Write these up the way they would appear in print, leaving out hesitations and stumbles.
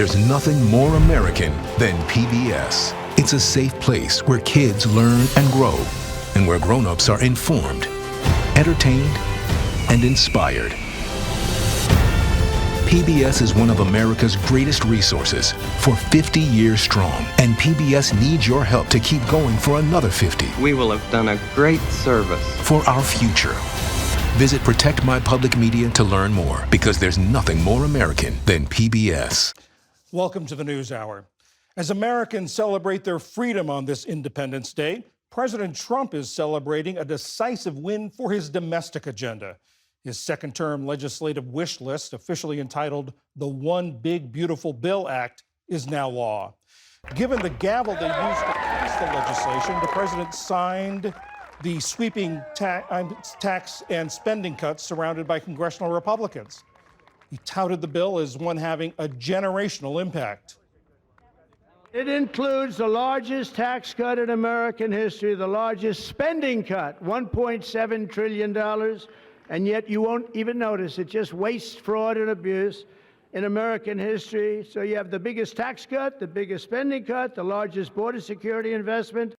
There's nothing more American than PBS. It's a safe place where kids learn and grow, and where grown-ups are informed, entertained, and inspired. PBS is one of America's greatest resources for 50 years strong, and PBS needs your help to keep going for another 50. We will have done a great service for our future. Visit Protect My Public Media to learn more, because there's nothing more American than PBS. Welcome to the News Hour. As Americans celebrate their freedom on this Independence Day, President Trump is celebrating a decisive win for his domestic agenda. His second-term legislative wish list, officially entitled the One Big Beautiful Bill Act, is now law. Given the gavel they used to pass the legislation, the president signed the sweeping tax and spending cuts surrounded by congressional Republicans. He touted the bill as one having a generational impact. It includes the largest tax cut in American history, the largest spending cut, $1.7 trillion. And yet you won't even notice it. Just waste, fraud, and abuse in American history. So you have the biggest tax cut, the biggest spending cut, the largest border security investment.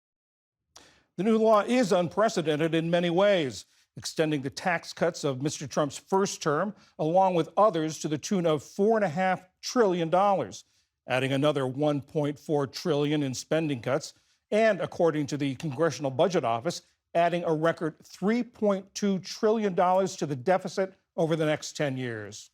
The new law is unprecedented in many ways, extending the tax cuts of Mr. Trump's first term, along with others, to the tune of $4.5 trillion, adding another $1.4 trillion in spending cuts, and, according to the Congressional Budget Office, adding a record $3.2 trillion to the deficit over the next 10 years.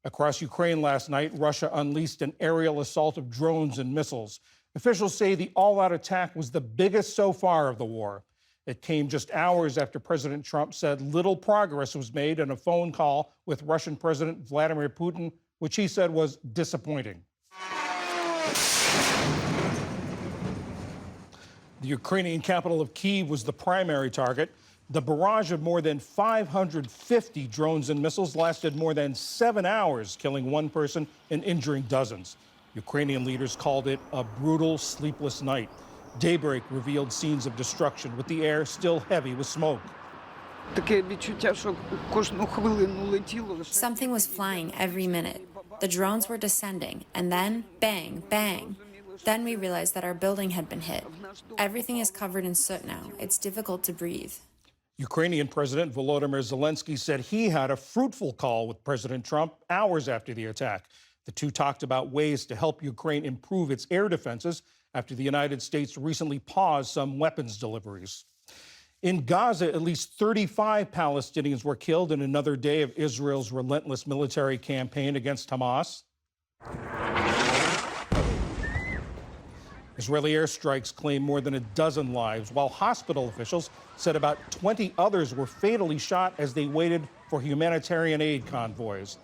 Across Ukraine last night, Russia unleashed an aerial assault of drones and missiles. Officials say the all-out attack was the biggest so far of the war. It came just hours after President Trump said little progress was made in a phone call with Russian President Vladimir Putin, which he said was disappointing. The Ukrainian capital of Kyiv was the primary target. The barrage of more than 550 drones and missiles lasted more than 7 hours, killing one person and injuring dozens. Ukrainian leaders called it a brutal, sleepless night. Daybreak revealed scenes of destruction, with the air still heavy with smoke. Something was flying every minute. The drones were descending, and then bang, bang. Then we realized that our building had been hit. Everything is covered in soot now. It's difficult to breathe. Ukrainian President Volodymyr Zelensky said he had a fruitful call with President Trump hours after the attack. The two talked about ways to help Ukraine improve its air defenses after the United States recently paused some weapons deliveries. In Gaza, at least 35 Palestinians were killed in another day of Israel's relentless military campaign against Hamas. Israeli airstrikes claimed more than a dozen lives, while hospital officials said about 20 others were fatally shot as they waited for humanitarian aid convoys.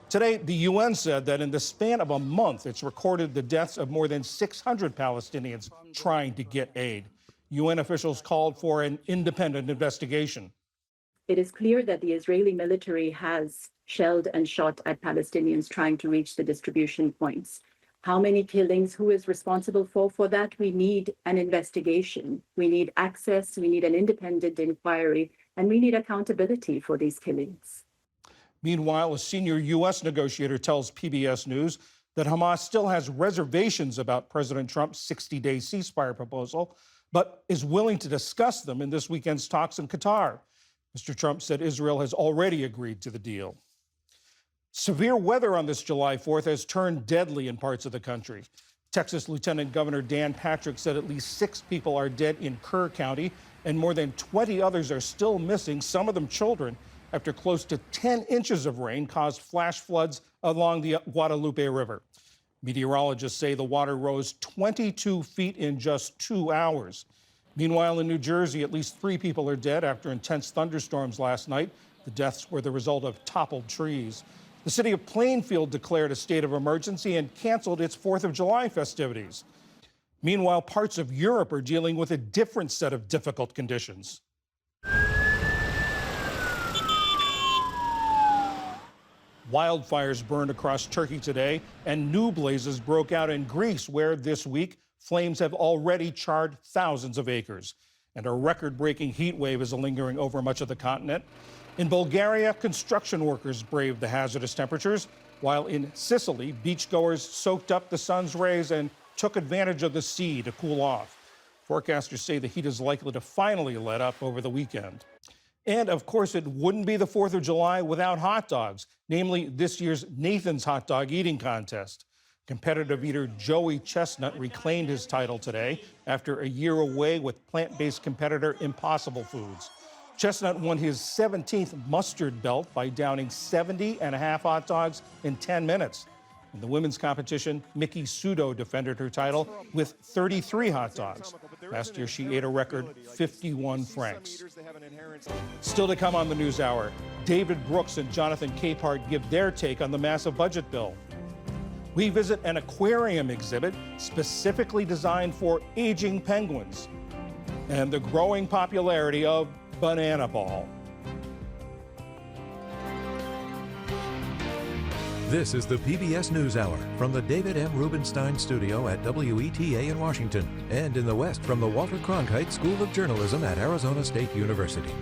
Today, the UN said that in the span of a month, it's recorded the deaths of more than 600 Palestinians trying to get aid. UN officials called for an independent investigation. It is clear that the Israeli military has shelled and shot at Palestinians trying to reach the distribution points. How many killings, who is responsible for that? We need an investigation. We need access, we need an independent inquiry, and we need accountability for these killings. Meanwhile, a senior U.S. negotiator tells PBS News that Hamas still has reservations about President Trump's 60-day ceasefire proposal, but is willing to discuss them in this weekend's talks in Qatar. Mr. Trump said Israel has already agreed to the deal. Severe weather on this July 4th has turned deadly in parts of the country. Texas Lieutenant Governor Dan Patrick said at least 6 people are dead in Kerr County, and more than 20 others are still missing, some of them children, after close to 10 inches of rain caused flash floods along the Guadalupe River. Meteorologists say the water rose 22 feet in just 2 hours. Meanwhile, in New Jersey, at least 3 people are dead after intense thunderstorms last night. The deaths were the result of toppled trees. The city of Plainfield declared a state of emergency and canceled its 4th of July festivities. Meanwhile, parts of Europe are dealing with a different set of difficult conditions. Wildfires burned across Turkey today, and new blazes broke out in Greece, where this week flames have already charred thousands of acres. And a record-breaking heat wave is lingering over much of the continent. In Bulgaria, construction workers braved the hazardous temperatures while in Sicily, beachgoers soaked up the sun's rays and took advantage of the sea to cool off. Forecasters say the heat is likely to finally let up over the weekend. And of course, it wouldn't be the 4th of July without hot dogs, namely this year's Nathan's Hot Dog Eating Contest. Competitive eater Joey Chestnut reclaimed his title today after a year away with plant-based competitor Impossible Foods. Chestnut won his 17th mustard belt by downing 70 and a half hot dogs in 10 minutes. In the women's competition, Miki Sudo defended her title with 33 hot dogs. Last year, she ate a record 51 francs. Still to come on the News Hour, David Brooks and Jonathan Capehart give their take on the massive budget bill. We visit an aquarium exhibit specifically designed for aging penguins, and the growing popularity of Banana Ball. This is the PBS NewsHour from the David M. Rubenstein Studio at WETA in Washington, and in the West from the Walter Cronkite School of Journalism at Arizona State University.